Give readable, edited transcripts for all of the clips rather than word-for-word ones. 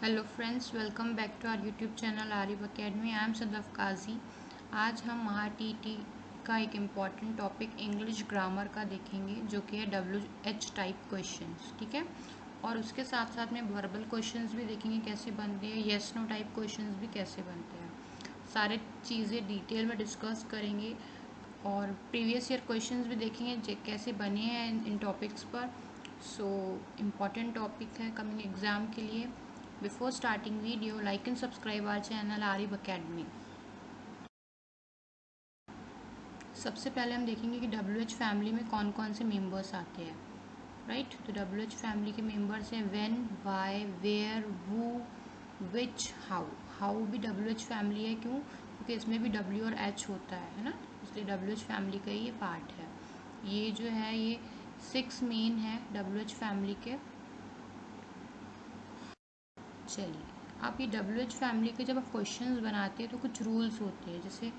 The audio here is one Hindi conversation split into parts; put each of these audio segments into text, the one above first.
Hello friends, welcome back to our YouTube channel Arif academy. I am Sadaf Qazi. आज हम महाटीटी का एक इम्पॉर्टेंट टॉपिक इंग्लिश ग्रामर का देखेंगे, जो कि है WH टाइप क्वेश्चंस। ठीक है, और उसके साथ साथ में वर्बल क्वेश्चंस भी देखेंगे कैसे बनते हैं, येस नो टाइप क्वेश्चंस भी कैसे बनते हैं। सारे चीज़ें डिटेल में डिस्कस करेंगे और प्रीवियस ईयर क्वेश्चंस भी देखेंगे कैसे बने हैं इन टॉपिक्स पर। सो इम्पॉर्टेंट टॉपिक है कमिंग एग्ज़ाम के लिए। Before starting video, like and subscribe our channel Arif academy. सबसे पहले हम देखेंगे कि WH फैमिली में कौन कौन से मेंबर्स आते हैं। राइट, तो WH फैमिली के मेंबर्स हैं when, why, where, who, which, how. How भी WH फैमिली है, क्यों? क्योंकि इसमें भी W और H होता है ना, इसलिए WH फैमिली का ये पार्ट है। ये जो है ये 6 मेन है WH फैमिली के। चलिए, आप ये WH फैमिली के जब आप क्वेश्चंस बनाते हैं तो कुछ रूल्स होते हैं। जैसे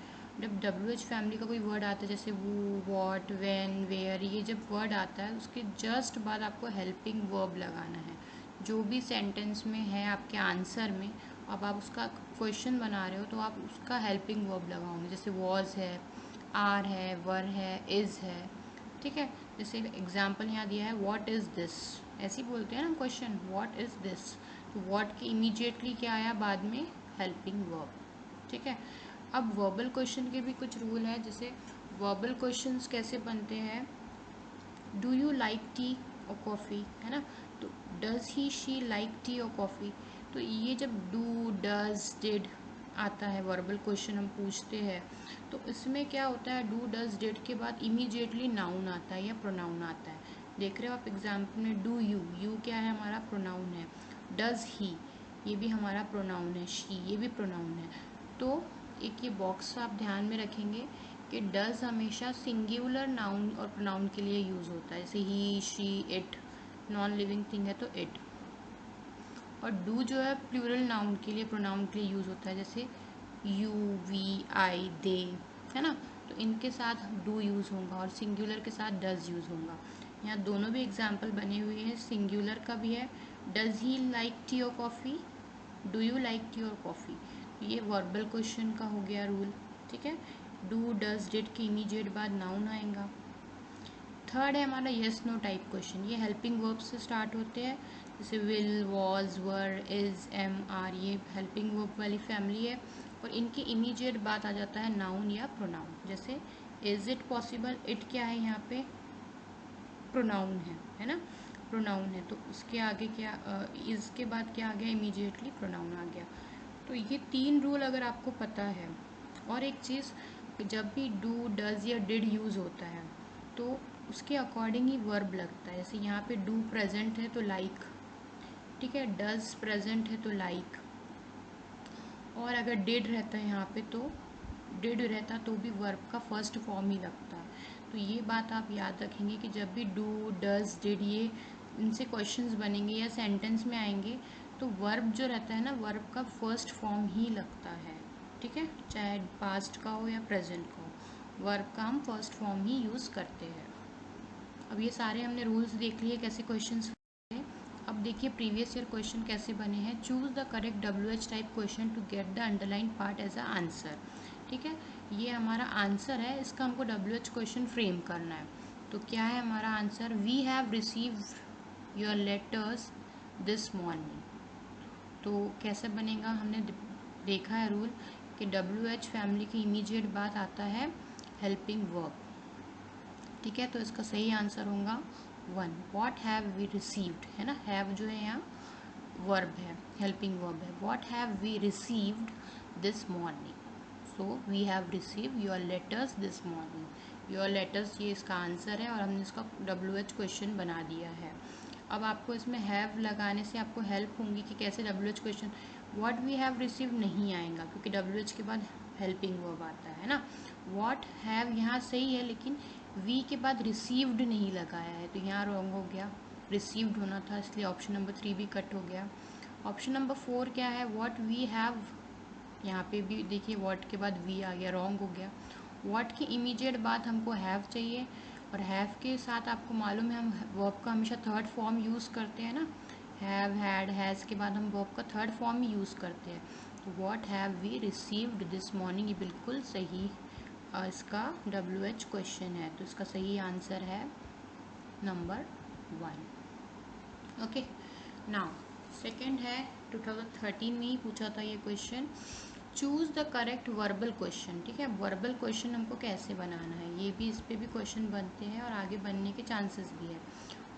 जब WH फैमिली का कोई वर्ड आता है, जैसे वो, व्हाट, व्हेन, वेयर, ये जब वर्ड आता है उसके जस्ट बाद आपको हेल्पिंग वर्ब लगाना है। जो भी सेंटेंस में है आपके आंसर में, अब आप उसका क्वेश्चन बना रहे हो तो आप उसका हेल्पिंग वर्ब लगाओगे। जैसे वॉज है, आर है, वर है, इज़ है। ठीक है, जैसे एग्जाम्पल यहाँ दिया है व्हाट इज़ दिस, ऐसे ही बोलते हैं ना क्वेश्चन, व्हाट इज़ दिस। तो व्हाट की इमीडिएटली क्या आया बाद में, हेल्पिंग वर्ब। ठीक है, अब वर्बल क्वेश्चन के भी कुछ रूल है। जैसे वर्बल क्वेश्चंस कैसे बनते हैं, डू यू लाइक टी और कॉफ़ी, है ना, तो does he she like tea और कॉफ़ी। तो ये जब डू, डज, डिड आता है वर्बल क्वेश्चन हम पूछते हैं, तो इसमें क्या होता है, डू, डज, डिड के बाद इमीडिएटली नाउन आता है या प्रोनाउन आता है। देख रहे हो आप एग्जाम्पल में, डू यू, यू क्या है हमारा, प्रोनाउन है। डज ही, ये भी हमारा प्रोनाउन है। शी, ये भी प्रोनाउन है। तो एक ये बॉक्स आप ध्यान में रखेंगे कि डज हमेशा सिंगुलर नाउन और प्रोनाउन के लिए यूज़ होता है। जैसे he, she, it, non living thing है तो इट। और डू जो है प्लूरल नाउन के लिए, प्रोनाउन के लिए यूज़ होता है। जैसे यू, वी, आई, दे, है ना, तो इनके साथ डू यूज़ होगा और सिंगुलर के साथ डज यूज़ होगा। यहाँ दोनों भी एग्जाम्पल बने हुए हैं, सिंगुलर का भी है, डज ही लाइक टी और coffee, do you like tea और कॉफ़ी। ये वर्बल क्वेश्चन का हो गया रूल। ठीक है, डू, डज, डिड के इमीडिएट बाद नाउन आएगा। थर्ड है हमारा येस नो टाइप क्वेश्चन। ये हेल्पिंग वर्ब से स्टार्ट होते हैं, जैसे will, was, were, is, am, are, ये हेल्पिंग वर्ब वाली फैमिली है। और इनके इमीडिएट बाद आ जाता है नाउन या प्रोनाउन। जैसे इज इट पॉसिबल, इट क्या है यहाँ पे, प्रोनाउन है ना, प्रोनाउन है। तो उसके आगे क्या, इज के बाद क्या आ गया, इमीडिएटली प्रोनाउन आ गया। तो ये 3 रूल अगर आपको पता है। और एक चीज़, जब भी डू, डज या डिड यूज़ होता है तो उसके अकॉर्डिंग ही वर्ब लगता है। जैसे यहाँ पे डू प्रेजेंट है तो लाइक, ठीक है, डज प्रेजेंट है तो लाइक। और अगर डिड रहता है यहाँ पे तो डिड रहता तो भी वर्ब का फर्स्ट फॉर्म ही लगता है। तो ये बात आप याद रखेंगे कि जब भी डू, डज, डिड ये इनसे क्वेश्चंस बनेंगे या सेंटेंस में आएंगे तो वर्ब जो रहता है ना, वर्ब का फर्स्ट फॉर्म ही लगता है। ठीक है, चाहे पास्ट का हो या प्रेजेंट का हो, वर्ब का हम फर्स्ट फॉर्म ही यूज़ करते हैं। अब ये सारे हमने रूल्स देख लिए कैसे क्वेश्चंस। अब देखिए प्रीवियस ईयर क्वेश्चन कैसे बने हैं। Choose the correct WH type question to get the underline part as a answer. ठीक है, ये हमारा आंसर है, इसका हमको WH क्वेश्चन फ्रेम करना है। तो क्या है हमारा answer, we have received your letters this morning. तो कैसे बनेगा, हमने देखा है रूल कि WH फैमिली की इमीडिएट बाद आता है हेल्पिंग वर्ब। ठीक है, तो इसका सही आंसर होगा 1। वॉट हैव वी रिसीव्ड, है ना, हैव जो है यहाँ वर्ब है, हेल्पिंग वर्ब है। What have we received this morning, so we have receive your letters this morning. Your letters ये इसका आंसर है और हमने इसका WH क्वेश्चन बना दिया है। अब आपको इसमें हैव लगाने से आपको हेल्प होंगी कि कैसे WH question, what we have receive नहीं आएगा क्योंकि WH के बाद हेल्पिंग वर्ब आता है ना। व्हाट हैव यहाँ सही है लेकिन वी के बाद रिसीव्ड नहीं लगाया है, तो यहाँ रॉन्ग हो गया, रिसीव्ड होना था, इसलिए ऑप्शन नंबर 3 भी कट हो गया। ऑप्शन नंबर 4 क्या है, व्हाट वी हैव, यहाँ पे भी देखिए व्हाट के बाद वी आ गया, रॉन्ग हो गया। व्हाट के इमीडिएट बाद हमको हैव चाहिए और हैव के साथ आपको मालूम है हम वर्ब का हमेशा थर्ड फॉर्म यूज़ करते हैं ना, हैव, हैड, हैज़ के बाद हम वर्ब का थर्ड फॉर्म ही यूज़ करते हैं। तो what have we received this morning, ये बिल्कुल सही इसका WH क्वेश्चन है। तो इसका सही आंसर है नंबर 1। ओके, नाउ सेकेंड है 2013 में ही पूछा था ये question. Choose the correct verbal question. ठीक है, वर्बल क्वेश्चन हमको कैसे बनाना है, ये भी इस पे भी क्वेश्चन बनते हैं और आगे बनने के चांसेस भी है।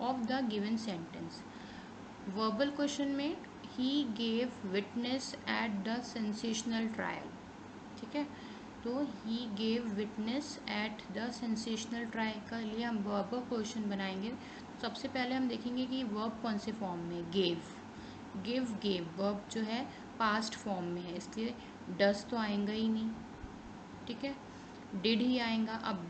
Of the given sentence, verbal question में he gave witness at the sensational trial. ठीक है, तो he gave witness at the sensational trial का लिए हम वर्बल क्वेश्चन बनाएंगे। सबसे पहले हम देखेंगे कि वर्ब कौन से फॉर्म में, गेव वर्ब जो है पास्ट फॉर्म में है, इसलिए डस तो आएगा ही नहीं। ठीक है, डिड ही आएगा। अब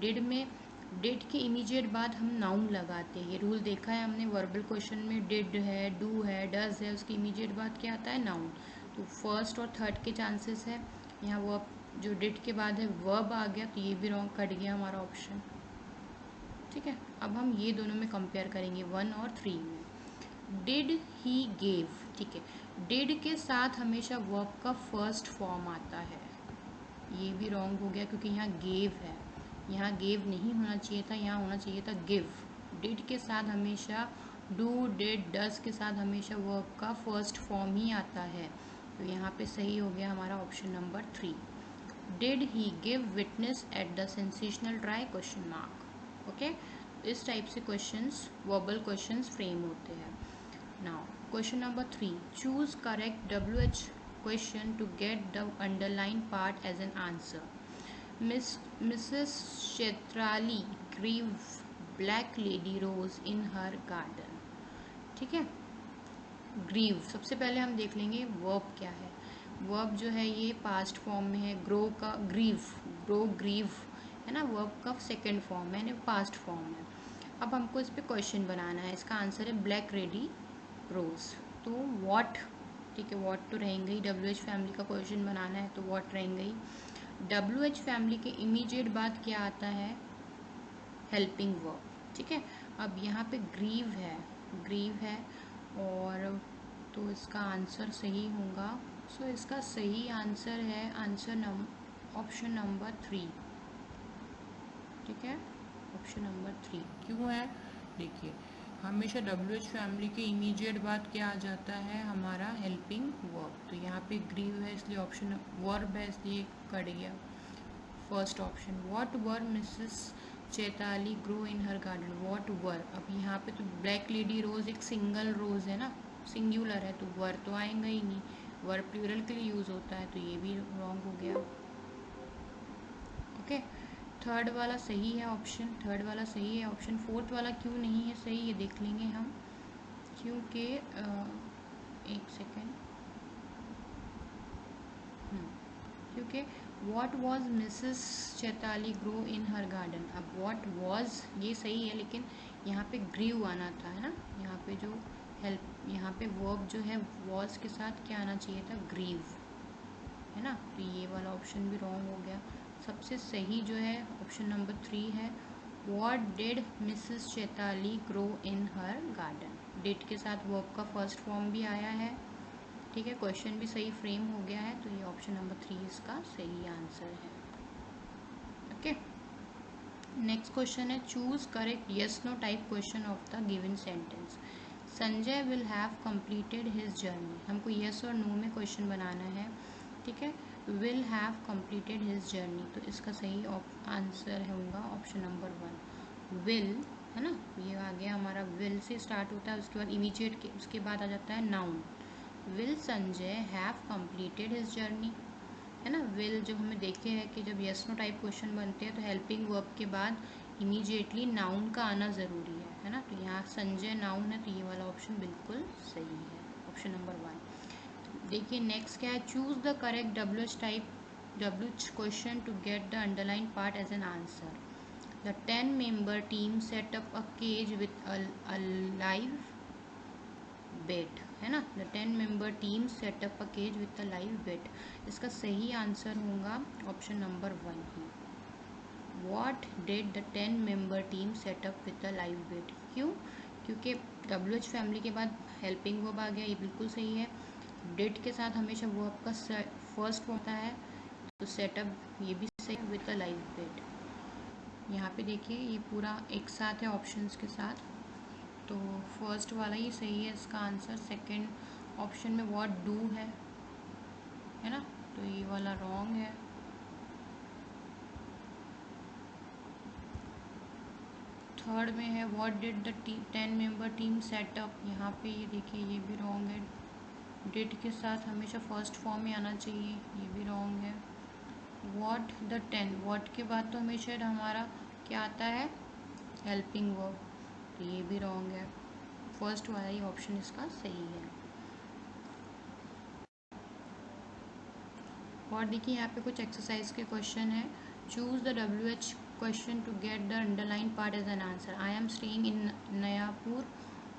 डिड के इमीडिएट बाद हम नाउन लगाते हैं, ये रूल देखा है हमने वर्बल क्वेश्चन में। डिड है, डू है, डज है, उसके इमीडिएट बाद क्या आता है, नाउन। तो फर्स्ट और थर्ड के चांसेस है। यहाँ वर्ब जो डिड के बाद है वर्ब आ गया, तो ये भी रॉन्ग, कट गया हमारा ऑप्शन। ठीक है, अब हम ये दोनों में कंपेयर करेंगे 1 और 3 में। डिड ही गेव, ठीक है, डिड के साथ हमेशा वर्ब का फर्स्ट फॉर्म आता है, ये भी रॉन्ग हो गया क्योंकि यहाँ गेव है, यहाँ गेव नहीं होना चाहिए था, यहाँ होना चाहिए था गिव। डिड के साथ हमेशा, डू, डिड, डस के साथ हमेशा वर्ब का फर्स्ट फॉर्म ही आता है, तो यहाँ पे सही हो गया हमारा option number 3। Did he give witness at the sensational try question mark. Okay, इस टाइप से क्वेश्चंस, वर्बल क्वेश्चंस फ्रेम होते हैं। Now question number 3, choose correct WH question to get the underlined part as an answer. Mrs. Chetrali grieve black lady rose in her garden. ठीक है, ग्रीव सबसे पहले हम देख लेंगे वर्ब क्या है। वर्ब जो है ये पास्ट फॉर्म में है, ग्रो का ग्रीव है ना, वर्ब का सेकेंड फॉर्म है, पास्ट फॉर्म है। अब हमको इस पर क्वेश्चन बनाना है, इसका आंसर है ब्लैक लेडी रोज। तो व्हाट, ठीक है, व्हाट तो रहेंगे ही, WH फैमिली का क्वेश्चन बनाना है तो व्हाट रहेंगे ही। WH फैमिली के इमीडिएट बाद क्या आता है, हेल्पिंग वर्ब। ठीक है, अब यहाँ पे ग्रीव है और तो इसका आंसर सही होगा। सो इसका सही आंसर है ऑप्शन नंबर 3। ठीक है, ऑप्शन नंबर 3 क्यों है, देखिए हमेशा WH फैमिली के इमीडिएट बाद क्या आ जाता है, हमारा हेल्पिंग वर्ब। तो यहाँ पे ग्रीव है इसलिए ऑप्शन वर्ब है इसलिए कट गया first option. What were Mrs Chaitali grow in her garden, what were, अब यहाँ पे तो ब्लैक लेडी रोज एक सिंगल रोज है ना, सिंगुलर है, तो वर तो आएगा ही नहीं, वर प्लूरल के लिए यूज़ होता है, तो ये भी रॉन्ग हो गया। ओके, थर्ड वाला सही है ऑप्शन, थर्ड वाला सही है ऑप्शन, फोर्थ वाला क्यों नहीं है सही, ये देख लेंगे हम, क्योंकि एक सेकेंड, क्योंकि what was Mrs Chaitali grow in her garden. अब वॉट वॉज ये सही है लेकिन यहाँ पे ग्रीव आना था, है ना, यहाँ पे जो हेल्प, यहाँ पे वर्ब जो है वॉज के साथ क्या आना चाहिए था, ग्रीव, है ना, तो ये वाला ऑप्शन भी रॉन्ग हो गया। सबसे सही जो है ऑप्शन नंबर 3 है, what did Mrs Chaitali grow in her garden. Did के साथ वर्ब का फर्स्ट फॉर्म भी आया है, ठीक है, क्वेश्चन भी सही फ्रेम हो गया है, तो ये ऑप्शन नंबर 3 इसका सही आंसर है। ओके, नेक्स्ट क्वेश्चन है, choose correct yes no type question of the given sentence. Sanjay will have completed his journey, हमको यस और नो में क्वेश्चन बनाना है। ठीक है, will have completed his journey, तो इसका सही आंसर होगा ऑप्शन नंबर 1 विल, है ना, ये आ गया हमारा, विल से स्टार्ट होता है, उसके बाद इमीडिएट के उसके बाद आ जाता है noun. Will Sanjay have completed his journey, है ना। विल जो हमें देखे हैं कि जब यस नो टाइप क्वेश्चन बनते हैं तो हेल्पिंग वर्ब के बाद इमीडिएटली नाउन का आना ज़रूरी है ना, तो यहाँ संजय नाउन है, तो ये वाला ऑप्शन बिल्कुल सही है, ऑप्शन नंबर 1। देखिए नेक्स्ट क्या है, choose the correct WH type WH question to get the underline part as an answer. The 10-member team set up a cage with a live bait, है ना, the 10-member team set up a cage with a live bait, इसका सही आंसर होगा ऑप्शन नंबर 1 ही। What did the 10-member team set up with a live bait, क्यों, क्योंकि WH फैमिली के बाद हेल्पिंग वर्ब आ गया, ये बिल्कुल सही है। डिड के साथ हमेशा वर्ब का फर्स्ट फॉर्म होता है, तो सेटअप ये भी सही है विद अ लाइव बेड। यहाँ पे देखिए ये पूरा एक साथ है ऑप्शंस के साथ, तो फर्स्ट वाला ही सही है इसका आंसर। सेकंड ऑप्शन में व्हाट डू है ना, तो ये वाला रॉन्ग है। थर्ड में है what did the 10 member team setup, यहाँ पे ये देखिए ये भी रॉन्ग है। डिड के साथ हमेशा फर्स्ट फॉर्म में आना चाहिए, ये भी रॉन्ग है। व्हाट द 10, व्हाट के बाद तो हमेशा हमारा क्या आता है, हेल्पिंग वर्ब, तो ये भी रॉन्ग है। फर्स्ट वाला ही ऑप्शन इसका सही है। और देखिए यहाँ पे कुछ एक्सरसाइज के क्वेश्चन है। Choose the WH question to get the underline part as an answer. I am staying in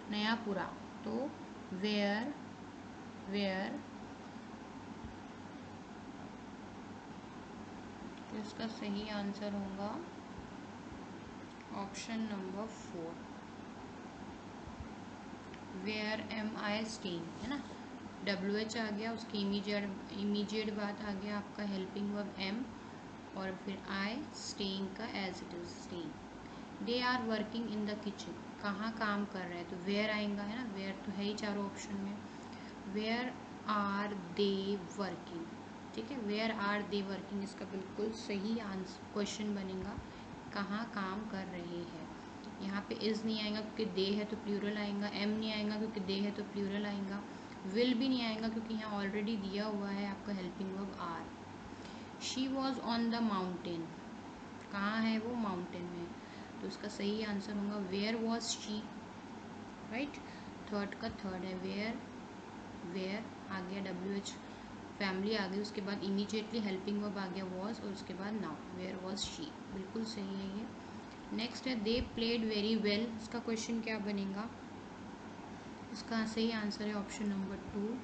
Nayapura, तो वेयर तो इसका सही आंसर होगा option number 4, where am I staying, है ना। WH आ गया, उसकी इमीजिएट बात आ गया आपका हेल्पिंग वर्ब एम, और फिर आई स्टेइंग का as it is staying. They are working in the kitchen, कहाँ काम कर रहे हैं, तो वेयर आएगा, है ना। वेयर तो है ही चारों ऑप्शन में। वेयर आर दे वर्किंग, ठीक है, वेयर आर दे वर्किंग इसका बिल्कुल सही आंसर क्वेश्चन बनेगा, कहाँ काम कर रहे हैं। यहाँ पे इज़ नहीं आएगा क्योंकि दे है तो प्लूरल आएगा, एम नहीं आएगा क्योंकि दे है तो प्लूरल आएगा, विल भी नहीं आएगा क्योंकि यहाँ ऑलरेडी दिया हुआ है आपका helping verb are. She was on the mountain, कहाँ है वो, माउंटेन में, तो इसका सही आंसर होगा where was she, right. Third का थर्ड है वेयर आ गया, WH फैमिली आ गई, उसके बाद इमीडिएटली हेल्पिंग वर्ब आ गया वॉज, और उसके बाद नाउ, वेयर वॉज शी, बिल्कुल सही है ये। नेक्स्ट है दे प्लेड वेरी वेल, इसका क्वेश्चन क्या बनेगा, इसका सही आंसर है option number 2,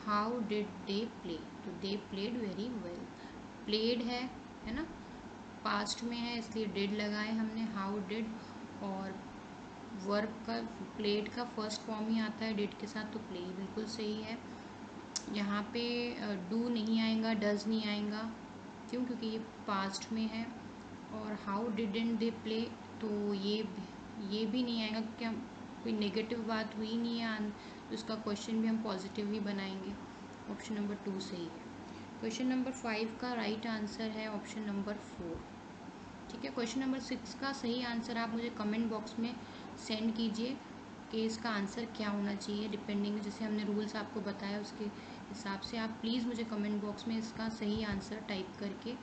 how did they play, तो they played very well. Played है ना, पास्ट में है इसलिए डिड लगाए हमने, हाउ डिड, और वर्ब का प्लेड का फर्स्ट फॉर्म ही आता है डिड के साथ, तो प्ले बिल्कुल सही है। यहाँ पे डू नहीं आएगा, डज नहीं आएगा, क्यों, क्योंकि ये पास्ट में है। और हाउ डिडंट दे प्ले, तो ये भी नहीं आएगा क्योंकि कोई नेगेटिव बात हुई नहीं है, तो इसका क्वेश्चन भी हम पॉजिटिव ही बनाएंगे। ऑप्शन नंबर 2 सही है। क्वेश्चन नंबर 5 का राइट आंसर है ऑप्शन नंबर 4, ठीक है। क्वेश्चन नंबर 6 का सही आंसर आप मुझे कमेंट बॉक्स में सेंड कीजिए कि इसका आंसर क्या होना चाहिए, डिपेंडिंग जैसे हमने रूल्स आपको बताया उसके हिसाब से आप प्लीज़ मुझे कमेंट बॉक्स में इसका सही आंसर टाइप करके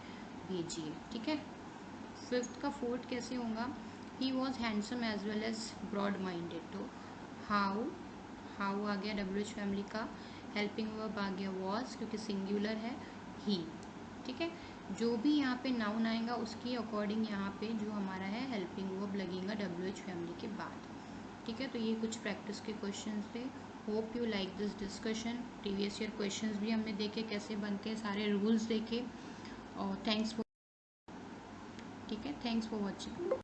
भेजिए, ठीक है। फिफ्थ का फोर्थ कैसे होगा, he was handsome as well as broad minded, तो हाउ आ गया WH फैमिली का, हेल्पिंग वर्ब आ गया वॉज क्योंकि सिंगुलर है ही, ठीक है। जो भी यहाँ पे नाउन आएगा उसके अकॉर्डिंग यहाँ पे जो हमारा है हेल्पिंग वर्ब लगेगा WH फैमिली के बाद, ठीक है। तो ये कुछ प्रैक्टिस के क्वेश्चंस थे। Hope you like this discussion. Previous year questions भी हमने देखे कैसे बनते हैं, सारे रूल्स देखे, और थैंक्स फॉर, ठीक है, थैंक्स फॉर वॉचिंग।